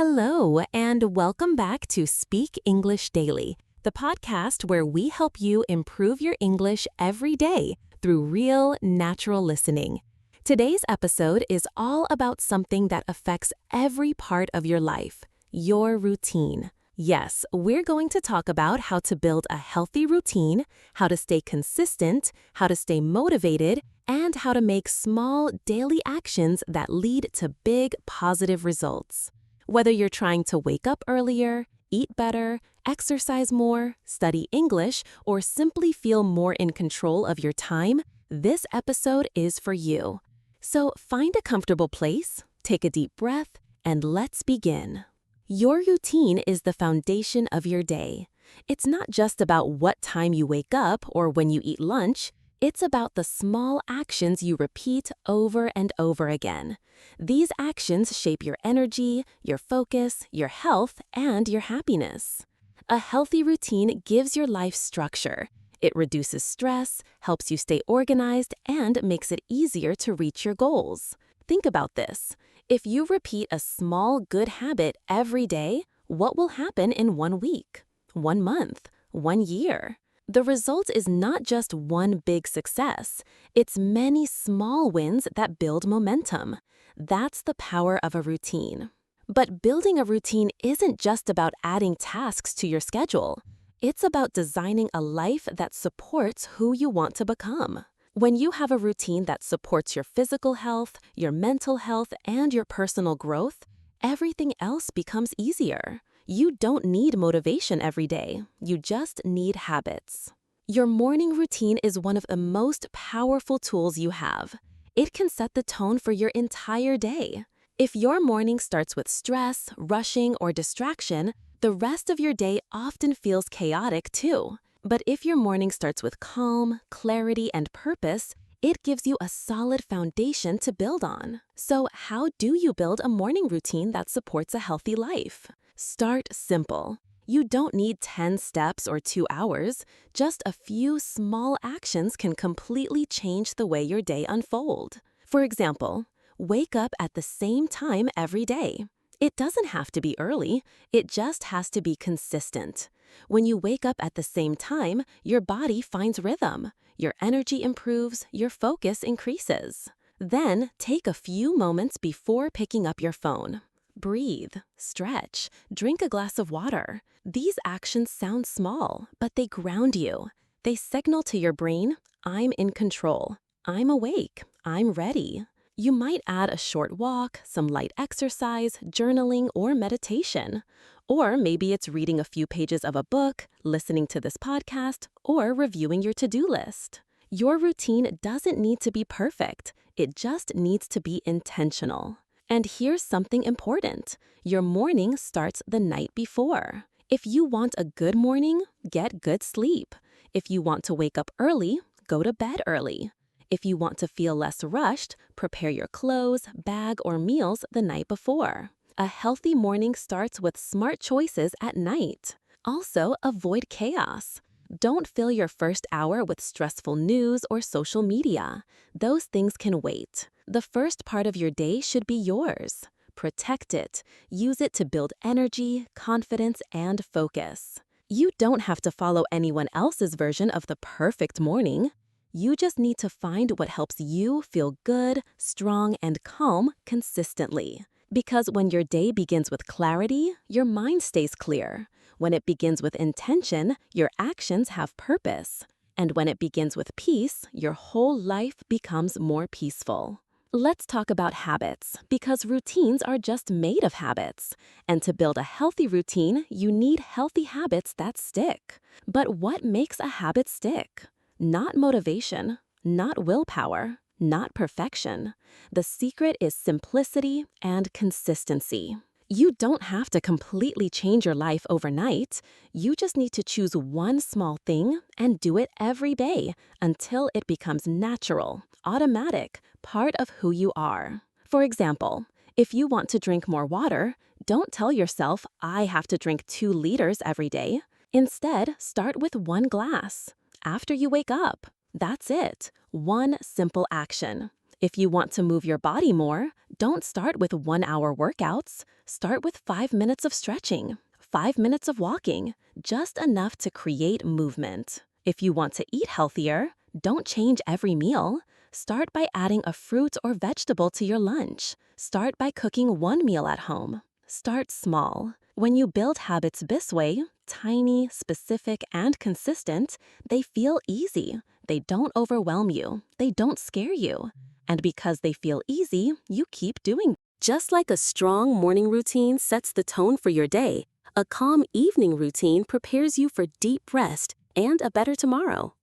Hello, and welcome back to Speak English Daily, the podcast where we help you improve your English every day through real, natural listening. Today's episode is all about something that affects every part of your life, your routine. Yes, we're going to talk about how to build a healthy routine, how to stay consistent, how to stay motivated, and how to make small daily actions that lead to big positive results. Whether you're trying to wake up earlier, eat better, exercise more, study English, or simply feel more in control of your time, this episode is for you. So find a comfortable place, take a deep breath, and let's begin. Your routine is the foundation of your day. It's not just about what time you wake up or when you eat lunch. It's about the small actions you repeat over and over again. These actions shape your energy, your focus, your health, and your happiness. A healthy routine gives your life structure. It reduces stress, helps you stay organized, and makes it easier to reach your goals. Think about this. If you repeat a small good habit every day, what will happen in 1 week, 1 month, 1 year? The result is not just one big success. It's many small wins that build momentum. That's the power of a routine. But building a routine isn't just about adding tasks to your schedule. It's about designing a life that supports who you want to become. When you have a routine that supports your physical health, your mental health, and your personal growth, everything else becomes easier. You don't need motivation every day. You just need habits. Your morning routine is one of the most powerful tools you have. It can set the tone for your entire day. If your morning starts with stress, rushing, or distraction, the rest of your day often feels chaotic too. But if your morning starts with calm, clarity, and purpose, it gives you a solid foundation to build on. So how do you build a morning routine that supports a healthy life? Start simple. You don't need 10 steps or 2 hours. Just a few small actions can completely change the way your day unfolds. For example, wake up at the same time every day. It doesn't have to be early. It just has to be consistent. When you wake up at the same time, your body finds rhythm. Your energy improves, your focus increases. Then, take a few moments before picking up your phone. Breathe, stretch, drink a glass of water. These actions sound small, but they ground you. They signal to your brain, I'm in control. I'm awake. I'm ready. You might add a short walk, some light exercise, journaling, or meditation. Or maybe it's reading a few pages of a book, listening to this podcast, or reviewing your to-do list. Your routine doesn't need to be perfect. It just needs to be intentional. And here's something important. Your morning starts the night before. If you want a good morning, get good sleep. If you want to wake up early, go to bed early. If you want to feel less rushed, prepare your clothes, bag, or meals the night before. A healthy morning starts with smart choices at night. Also, avoid chaos. Don't fill your first hour with stressful news or social media. Those things can wait. The first part of your day should be yours. Protect it. Use it to build energy, confidence, and focus. You don't have to follow anyone else's version of the perfect morning. You just need to find what helps you feel good, strong, and calm consistently. Because when your day begins with clarity, your mind stays clear. When it begins with intention, your actions have purpose. And when it begins with peace, your whole life becomes more peaceful. Let's talk about habits, because routines are just made of habits. And to build a healthy routine, you need healthy habits that stick. But what makes a habit stick? Not motivation, not willpower, not perfection. The secret is simplicity and consistency. You don't have to completely change your life overnight. You just need to choose one small thing and do it every day until it becomes natural, automatic, part of who you are. For example, if you want to drink more water, don't tell yourself, I have to drink 2 liters every day. Instead, start with 1 glass. After you wake up. That's it. One simple action. If you want to move your body more, don't start with 1-hour workouts. Start with 5 minutes of stretching, 5 minutes of walking, just enough to create movement. If you want to eat healthier, don't change every meal. Start by adding a fruit or vegetable to your lunch. Start by cooking one meal at home. Start small. When you build habits this way, tiny, specific, and consistent, they feel easy. They don't overwhelm you. They don't scare you. And because they feel easy, you keep doing them. Just like a strong morning routine sets the tone for your day, a calm evening routine prepares you for deep rest and a better tomorrow.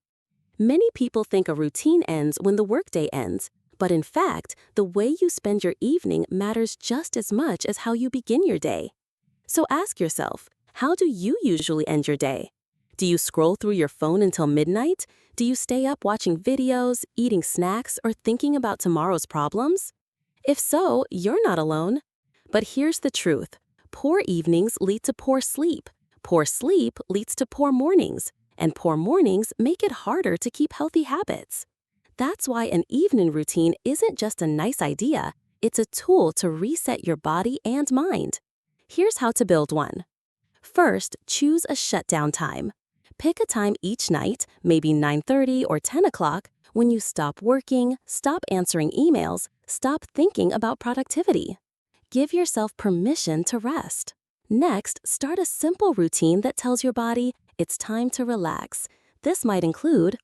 Many people think a routine ends when the workday ends, but in fact, the way you spend your evening matters just as much as how you begin your day. So ask yourself, how do you usually end your day? Do you scroll through your phone until midnight? Do you stay up watching videos, eating snacks, or thinking about tomorrow's problems? If so, you're not alone. But here's the truth. Poor evenings lead to poor sleep. Poor sleep leads to poor mornings. And poor mornings make it harder to keep healthy habits. That's why an evening routine isn't just a nice idea, it's a tool to reset your body and mind. Here's how to build one. First, choose a shutdown time. Pick a time each night, maybe 9:30 or 10 o'clock, when you stop working, stop answering emails, stop thinking about productivity. Give yourself permission to rest. Next, start a simple routine that tells your body it's time to relax. This might include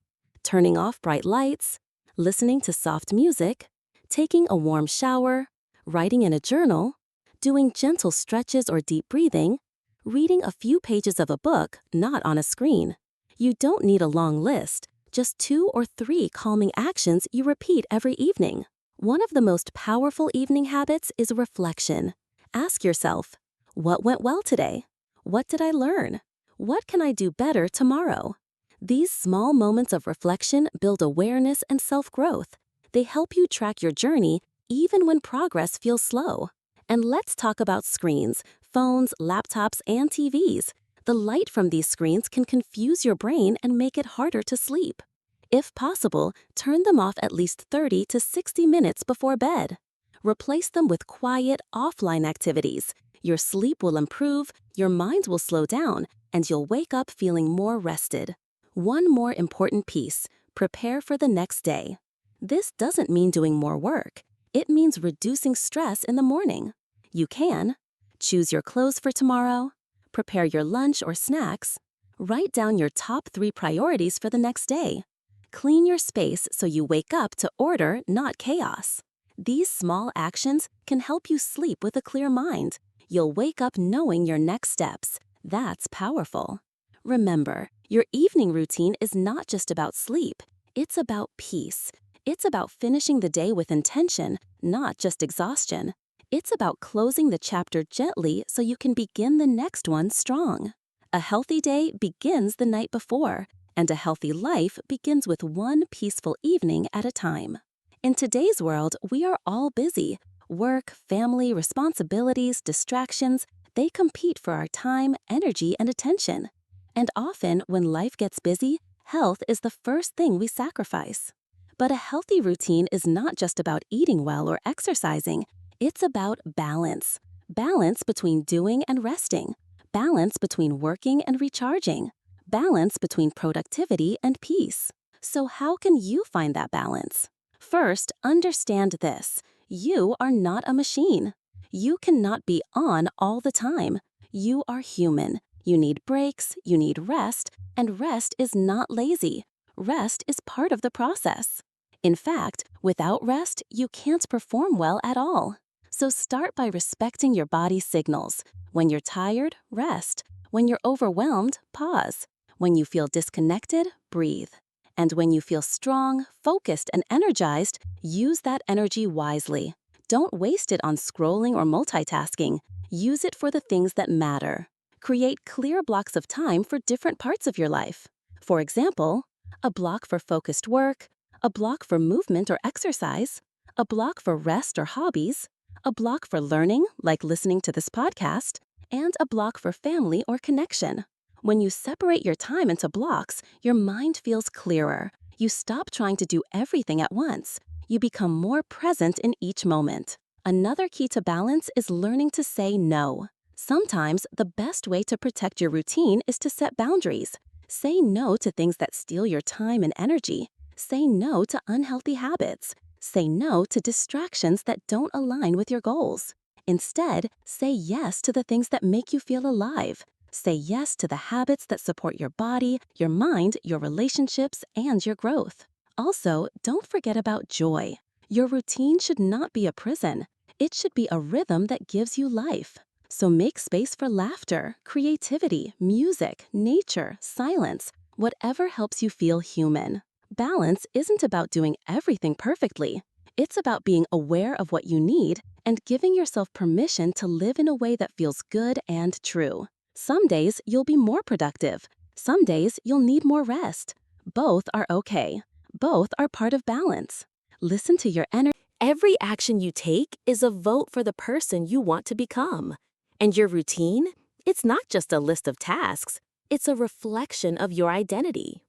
turning off bright lights, listening to soft music, taking a warm shower, writing in a journal, doing gentle stretches or deep breathing, reading a few pages of a book, not on a screen. You don't need a long list, just 2 or 3 calming actions you repeat every evening. One of the most powerful evening habits is reflection. Ask yourself, what went well today? What did I learn? What can I do better tomorrow? These small moments of reflection build awareness and self-growth. They help you track your journey even when progress feels slow. And let's talk about screens, phones, laptops, and TVs. The light from these screens can confuse your brain and make it harder to sleep. If possible, turn them off at least 30 to 60 minutes before bed. Replace them with quiet, offline activities. Your sleep will improve, your mind will slow down, and you'll wake up feeling more rested. One more important piece: prepare for the next day. This doesn't mean doing more work. It means reducing stress in the morning. You can choose your clothes for tomorrow, prepare your lunch or snacks, write down your top 3 priorities for the next day, clean your space so you wake up to order, not chaos. These small actions can help you sleep with a clear mind. You'll wake up knowing your next steps. That's powerful. Remember, your evening routine is not just about sleep. It's about peace. It's about finishing the day with intention, not just exhaustion. It's about closing the chapter gently so you can begin the next one strong. A healthy day begins the night before, and a healthy life begins with one peaceful evening at a time. In today's world, we are all busy. Work, family, responsibilities, distractions, they compete for our time, energy, and attention. And often, when life gets busy, health is the first thing we sacrifice. But a healthy routine is not just about eating well or exercising. It's about balance. Balance between doing and resting. Balance between working and recharging. Balance between productivity and peace. So how can you find that balance? First, understand this. You are not a machine. You cannot be on all the time. You are human. You need breaks, you need rest, and rest is not lazy. Rest is part of the process. In fact, without rest, you can't perform well at all. So start by respecting your body's signals. When you're tired, rest. When you're overwhelmed, pause. When you feel disconnected, breathe. And when you feel strong, focused, and energized, use that energy wisely. Don't waste it on scrolling or multitasking. Use it for the things that matter. Create clear blocks of time for different parts of your life. For example, a block for focused work, a block for movement or exercise, a block for rest or hobbies, a block for learning, like listening to this podcast, and a block for family or connection. When you separate your time into blocks, your mind feels clearer. You stop trying to do everything at once. You become more present in each moment. Another key to balance is learning to say no. Sometimes the best way to protect your routine is to set boundaries. Say no to things that steal your time and energy. Say no to unhealthy habits. Say no to distractions that don't align with your goals. Instead, say yes to the things that make you feel alive. Say yes to the habits that support your body, your mind, your relationships, and your growth. Also, don't forget about joy. Your routine should not be a prison. It should be a rhythm that gives you life. So make space for laughter, creativity, music, nature, silence, whatever helps you feel human. Balance isn't about doing everything perfectly. It's about being aware of what you need and giving yourself permission to live in a way that feels good and true. Some days you'll be more productive. Some days you'll need more rest. Both are okay. Both are part of balance. Listen to your energy. Every action you take is a vote for the person you want to become. And your routine? It's not just a list of tasks. It's a reflection of your identity.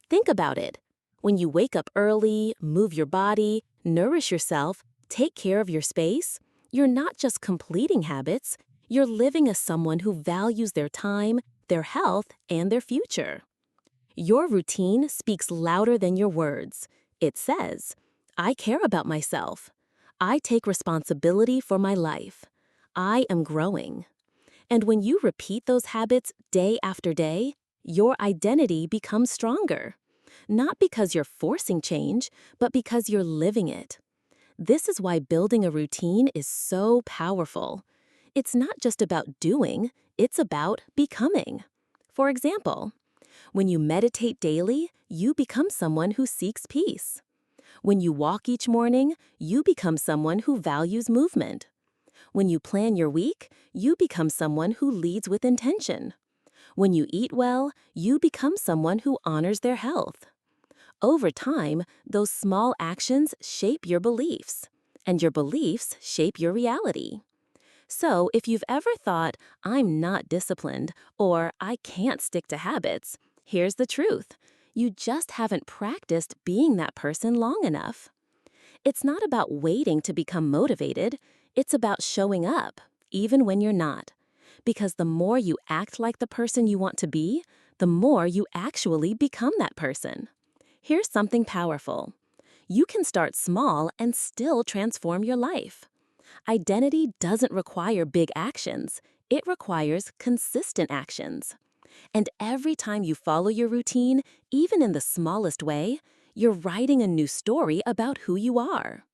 Think about it. When you wake up early, move your body, nourish yourself, take care of your space, you're not just completing habits, you're living as someone who values their time, their health, and their future. Your routine speaks louder than your words. It says, I care about myself. I take responsibility for my life. I am growing. And when you repeat those habits day after day, your identity becomes stronger. Not because you're forcing change, but because you're living it. This is why building a routine is so powerful. It's not just about doing, it's about becoming. For example, when you meditate daily, you become someone who seeks peace. When you walk each morning, you become someone who values movement. When you plan your week, you become someone who leads with intention. When you eat well, you become someone who honors their health. Over time, those small actions shape your beliefs, and your beliefs shape your reality. So if you've ever thought, I'm not disciplined, or I can't stick to habits, here's the truth. You just haven't practiced being that person long enough. It's not about waiting to become motivated, it's about showing up, even when you're not. Because the more you act like the person you want to be, the more you actually become that person. Here's something powerful. You can start small and still transform your life. Identity doesn't require big actions. It requires consistent actions. And every time you follow your routine, even in the smallest way, you're writing a new story about who you are.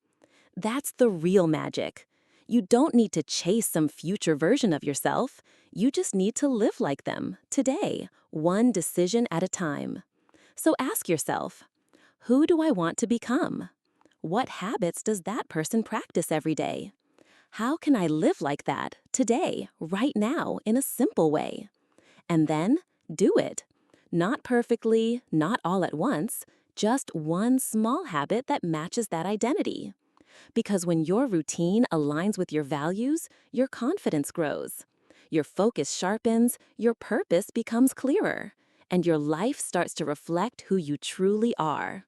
That's the real magic. You don't need to chase some future version of yourself. You just need to live like them, today, one decision at a time. So ask yourself, who do I want to become? What habits does that person practice every day? How can I live like that, today, right now, in a simple way? And then, do it. Not perfectly, not all at once, just one small habit that matches that identity. Because when your routine aligns with your values, your confidence grows. Your focus sharpens, your purpose becomes clearer, and your life starts to reflect who you truly are.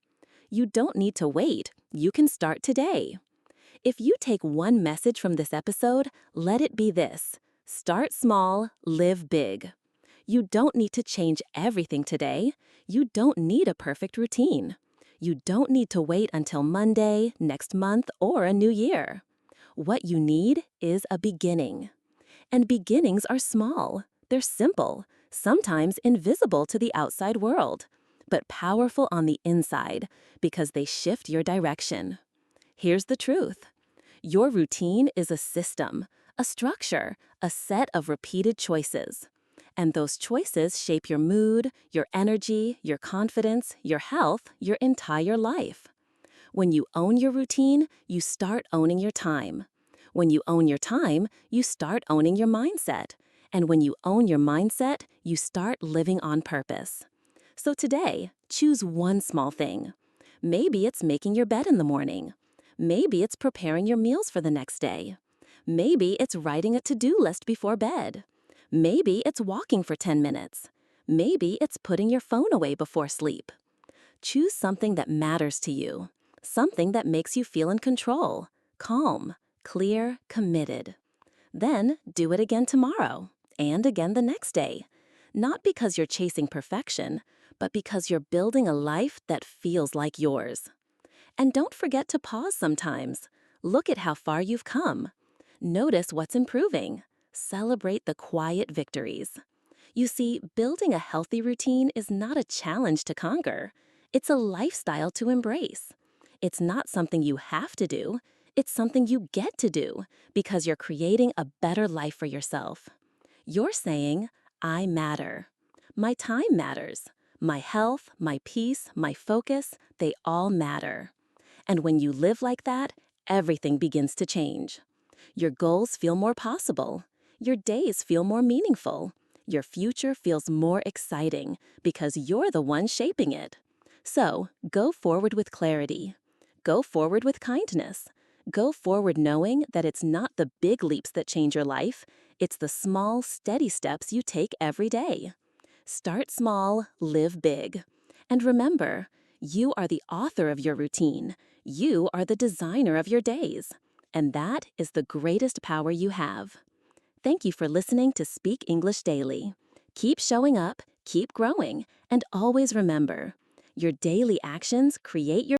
You don't need to wait. You can start today. If you take one message from this episode, let it be this: start small, live big. You don't need to change everything today. You don't need a perfect routine. You don't need to wait until Monday, next month, or a new year. What you need is a beginning. And beginnings are small. They're simple, sometimes invisible to the outside world, but powerful on the inside because they shift your direction. Here's the truth. Your routine is a system, a structure, a set of repeated choices. And those choices shape your mood, your energy, your confidence, your health, your entire life. When you own your routine, you start owning your time. When you own your time, you start owning your mindset. And when you own your mindset, you start living on purpose. So today, choose one small thing. Maybe it's making your bed in the morning. Maybe it's preparing your meals for the next day. Maybe it's writing a to-do list before bed. Maybe it's walking for 10 minutes. Maybe it's putting your phone away before sleep. Choose something that matters to you. something that makes you feel in control, calm, clear, committed. Then do it again tomorrow and again the next day. Not because you're chasing perfection, but because you're building a life that feels like yours. And don't forget to pause sometimes. Look at how far you've come. Notice what's improving. Celebrate the quiet victories. You see, building a healthy routine is not a challenge to conquer. It's a lifestyle to embrace. It's not something you have to do. It's something you get to do because you're creating a better life for yourself. You're saying, I matter. My time matters. My health, my peace, my focus, they all matter. And when you live like that, everything begins to change. Your goals feel more possible. Your days feel more meaningful. Your future feels more exciting because you're the one shaping it. So, go forward with clarity. Go forward with kindness. Go forward knowing that it's not the big leaps that change your life, it's the small, steady steps you take every day. Start small, live big. And remember, you are the author of your routine. You are the designer of your days. And that is the greatest power you have. Thank you for listening to Speak English Daily. Keep showing up, keep growing, and always remember, your daily actions create your